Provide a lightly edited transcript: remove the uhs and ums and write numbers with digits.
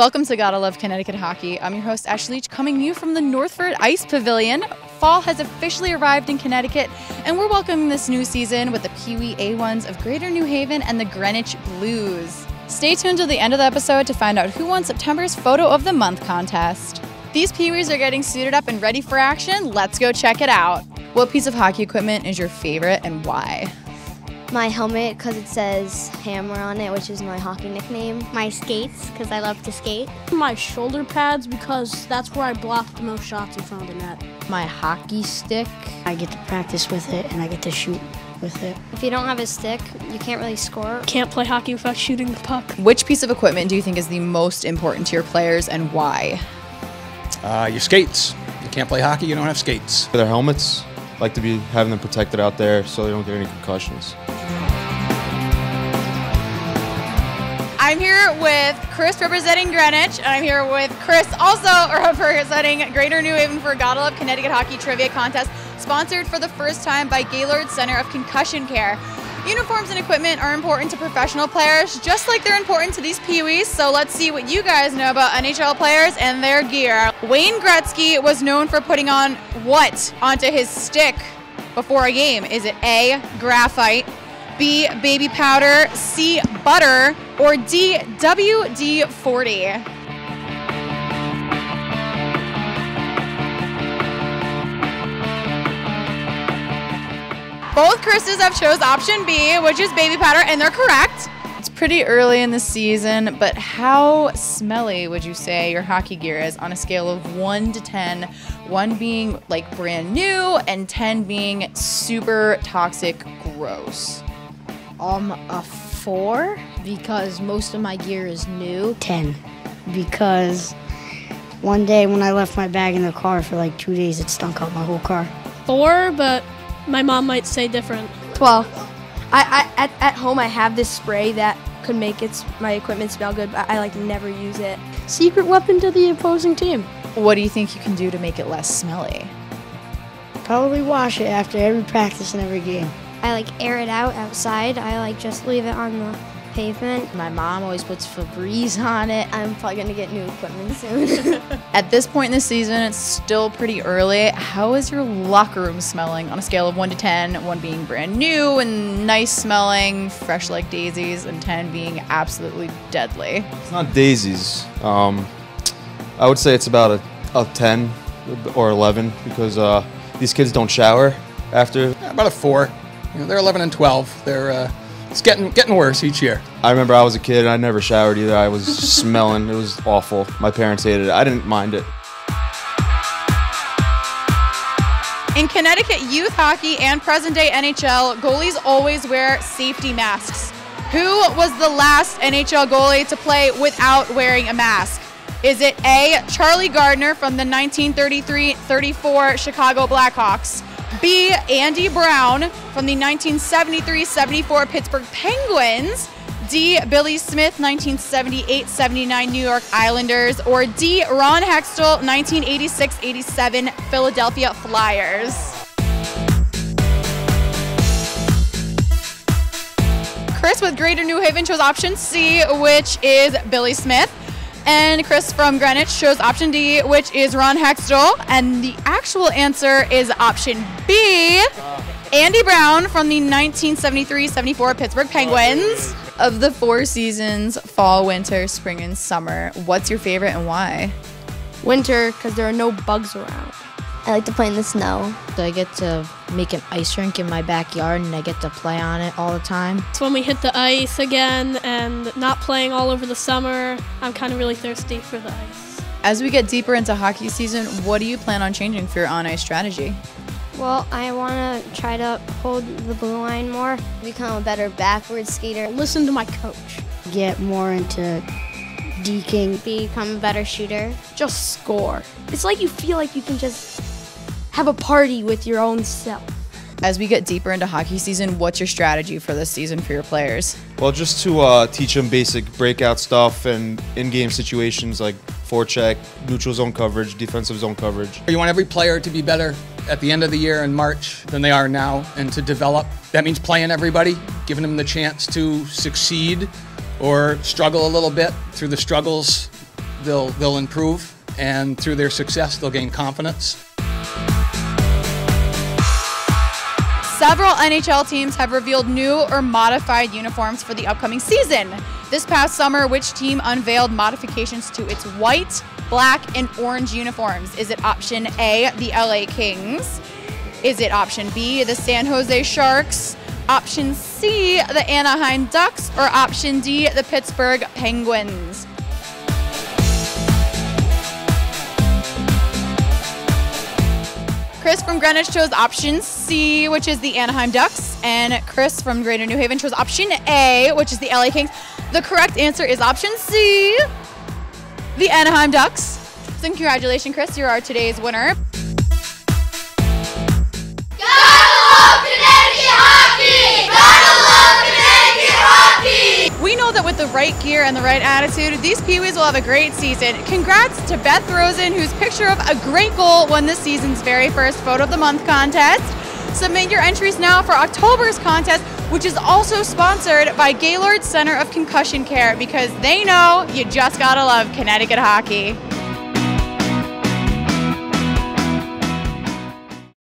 Welcome to Gotta Love Connecticut Hockey. I'm your host, Ashley Leach, coming to you from the Northford Ice Pavilion. Fall has officially arrived in Connecticut, and we're welcoming this new season with the PeeWee A1s of Greater New Haven and the Greenwich Blues. Stay tuned till the end of the episode to find out who won September's Photo of the Month contest. These PeeWees are getting suited up and ready for action. Let's go check it out. What piece of hockey equipment is your favorite and why? My helmet, because it says Hammer on it, which is my hockey nickname. My skates, because I love to skate. My shoulder pads, because that's where I block the most shots in front of the net. My hockey stick. I get to practice with it and I get to shoot with it. If you don't have a stick, you can't really score. Can't play hockey without shooting the puck. Which piece of equipment do you think is the most important to your players and why? Your skates. You can't play hockey, you don't have skates. For their helmets, like to be having them protected out there so they don't get any concussions. I'm here with Chris representing Greenwich, and I'm here with Chris also representing Greater New Haven for Gotta Love Connecticut Hockey Trivia Contest, sponsored for the first time by Gaylord Center of Concussion Care. Uniforms and equipment are important to professional players, just like they're important to these PeeWees, so let's see what you guys know about NHL players and their gear. Wayne Gretzky was known for putting on what onto his stick before a game? Is it A, graphite, B, baby powder, C, butter, or D, WD-40? Both Chris's have chose option B, which is baby powder, and they're correct. It's pretty early in the season, but how smelly would you say your hockey gear is on a scale of 1 to 10? 1 being like brand new and 10 being super toxic, gross. A 4 because most of my gear is new. 10 because one day when I left my bag in the car for like 2 days, it stunk out my whole car. 4, but my mom might say different. 12. At home I have this spray that could make my equipment smell good, but I never use it. Secret weapon to the opposing team. What do you think you can do to make it less smelly? Probably wash it after every practice and every game. I air it out outside. I just leave it on the pavement. My mom always puts Febreze on it. I'm probably gonna get new equipment soon. At this point in the season, it's still pretty early. How is your locker room smelling on a scale of 1 to 10? 1 being brand new and nice smelling, fresh like daisies, and 10 being absolutely deadly. It's not daisies. I would say it's about a 10 or 11 because these kids don't shower after. About a 4. They're 11 and 12. It's getting worse each year. I remember I was a kid and I never showered either. I was smelling. It was awful. My parents hated it. I didn't mind it. In Connecticut youth hockey and present-day NHL, goalies always wear safety masks. Who was the last NHL goalie to play without wearing a mask? Is it A, Charlie Gardner from the 1933-34 Chicago Blackhawks, B, Andy Brown from the 1973-74 Pittsburgh Penguins, D, Billy Smith, 1978-79 New York Islanders, or D, Ron Hextall, 1986-87 Philadelphia Flyers? Chris with Greater New Haven chose option C, which is Billy Smith. And Chris from Greenwich chose option D, which is Ron Hextall. And the actual answer is option B, Andy Brown from the 1973-74 Pittsburgh Penguins. Of the 4 seasons, fall, winter, spring, and summer, what's your favorite and why? Winter, because there are no bugs around. I like to play in the snow. So I get to make an ice rink in my backyard and I get to play on it all the time. It's when we hit the ice again and not playing all over the summer. I'm kind of really thirsty for the ice. As we get deeper into hockey season, what do you plan on changing for your on-ice strategy? Well, I want to try to hold the blue line more, become a better backwards skater, Listen to my coach. Get more into deking. become a better shooter. Just score. It's like you feel like you can just have a party with your own self. As we get deeper into hockey season, what's your strategy for this season for your players? Well, just to teach them basic breakout stuff and in-game situations like forecheck, neutral zone coverage, defensive zone coverage. You want every player to be better at the end of the year in March than they are now and to develop. That means playing everybody, giving them the chance to succeed or struggle a little bit. Through the struggles, they'll improve, and through their success, they'll gain confidence. Several NHL teams have revealed new or modified uniforms for the upcoming season. This past summer, which team unveiled modifications to its white, black, and orange uniforms? Is it option A, the LA Kings? Is it option B, the San Jose Sharks? Option C, the Anaheim Ducks? Or option D, the Pittsburgh Penguins? Chris from Greenwich chose option C, which is the Anaheim Ducks, and Chris from Greater New Haven chose option A, which is the LA Kings. The correct answer is option C, the Anaheim Ducks. So congratulations, Chris, you are today's winner. We know that with the right gear and the right attitude, these PeeWees will have a great season. Congrats to Beth Rosen, whose picture of a great goal won this season's very first Photo of the Month contest. Submit your entries now for October's contest, which is also sponsored by Gaylord Center of Concussion Care, because they know you just gotta love Connecticut hockey.